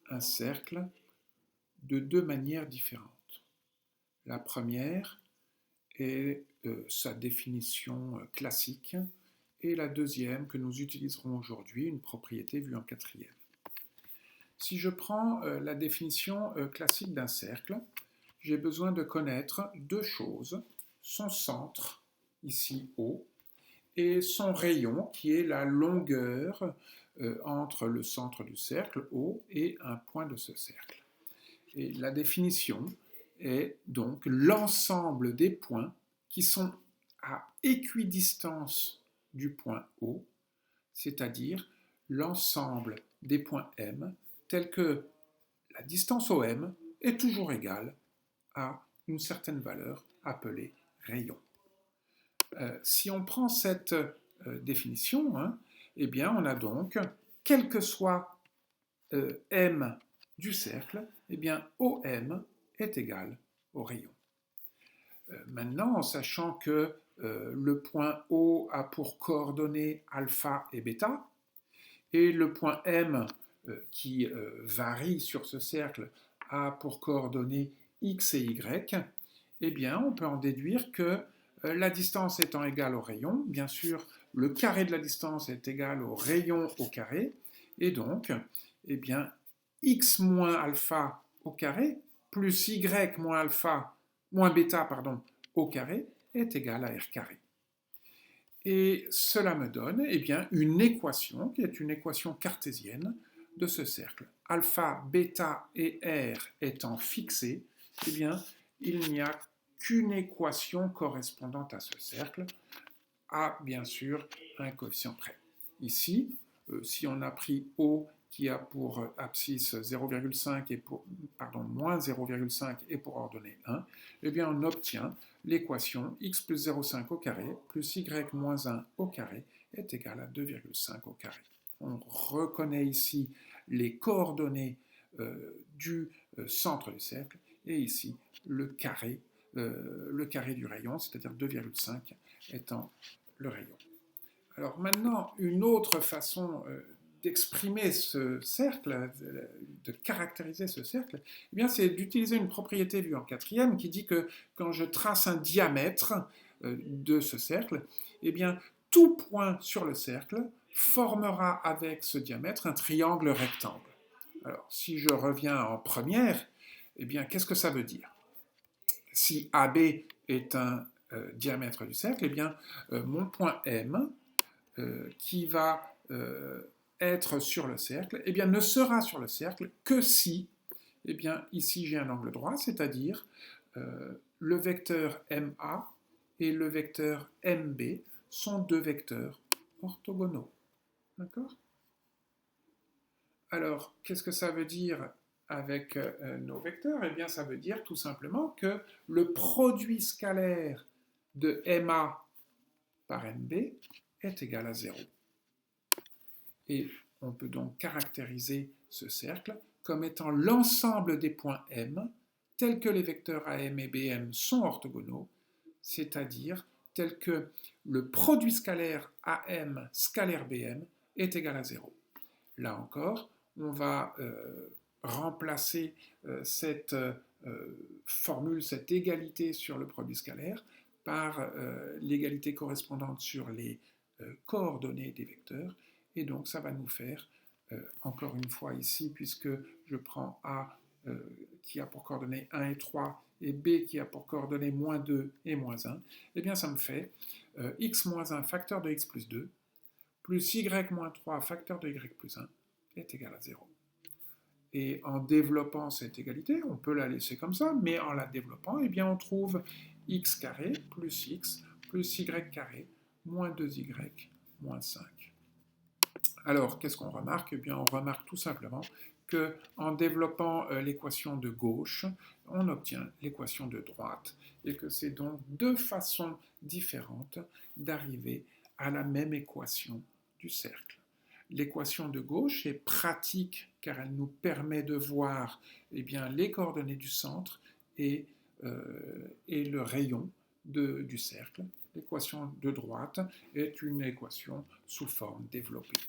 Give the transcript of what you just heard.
un cercle de deux manières différentes. La première est sa définition classique, et la deuxième que nous utiliserons aujourd'hui, une propriété vue en quatrième. Si je prends la définition classique d'un cercle, j'ai besoin de connaître deux choses, son centre, ici O, et son rayon, qui est la longueur entre le centre du cercle, O, et un point de ce cercle. Et la définition est donc l'ensemble des points qui sont à équidistance du point O, c'est-à-dire l'ensemble des points M, tels que la distance OM est toujours égale à une certaine valeur appelée rayon. Si on prend cette définition, eh bien on a donc, quel que soit M du cercle, eh bien OM est égal au rayon. Maintenant, en sachant que le point O a pour coordonnées alpha et bêta, et le point M qui varie sur ce cercle a pour coordonnées x et y, eh bien on peut en déduire que la distance étant égale au rayon, bien sûr le carré de la distance est égal au rayon au carré, et donc eh bien x moins alpha au carré plus y moins alpha moins bêta pardon, au carré est égal à r carré. Et cela me donne eh bien, une équation qui est une équation cartésienne de ce cercle. Alpha, bêta et r étant fixés, eh bien, il n'y a qu'une équation correspondante à ce cercle, à bien sûr un coefficient près. Ici, si on a pris O qui a pour abscisse 0,5 et pour, moins 0,5 et pour ordonnée 1, eh bien on obtient l'équation x plus 0,5 au carré plus y moins 1 au carré est égal à 2,5 au carré. On reconnaît ici les coordonnées du centre du cercle et ici le carré du rayon, c'est-à-dire 2,5 étant le rayon. Alors maintenant, une autre façon d'exprimer ce cercle, de caractériser ce cercle, eh bien, c'est d'utiliser une propriété vue en quatrième qui dit que quand je trace un diamètre de ce cercle, eh bien, tout point sur le cercle formera avec ce diamètre un triangle rectangle. Alors, si je reviens en première, eh bien, qu'est-ce que ça veut dire? Si AB est un diamètre du cercle, eh bien, mon point M, qui va être sur le cercle, eh bien, ne sera sur le cercle que si, eh bien, ici j'ai un angle droit, c'est-à-dire le vecteur MA et le vecteur MB sont deux vecteurs orthogonaux. D'accord? Alors, qu'est-ce que ça veut dire avec nos vecteurs? Eh bien, ça veut dire tout simplement que le produit scalaire de MA par MB est égal à 0. Et on peut donc caractériser ce cercle comme étant l'ensemble des points M tels que les vecteurs AM et BM sont orthogonaux, c'est-à-dire tel que le produit scalaire AM scalaire BM est égal à 0. Là encore, on va remplacer cette formule, cette égalité sur le produit scalaire par l'égalité correspondante sur les coordonnées des vecteurs. Et donc, ça va nous faire, encore une fois ici, puisque je prends A qui a pour coordonnées 1 et 3, et B qui a pour coordonnées moins 2 et moins 1, eh bien, ça me fait x moins 1 facteur de x plus 2, plus y moins 3 facteur de y plus 1, est égal à 0. Et en développant cette égalité, on peut la laisser comme ça, mais en la développant, eh bien, on trouve x carré plus x plus y carré moins 2y moins 5. Alors, qu'est-ce qu'on remarque? Eh bien, on remarque tout simplement qu'en développant l'équation de gauche, on obtient l'équation de droite, et que c'est donc deux façons différentes d'arriver à la même équation du cercle. L'équation de gauche est pratique car elle nous permet de voir eh bien, les coordonnées du centre et le rayon du cercle. L'équation de droite est une équation sous forme développée.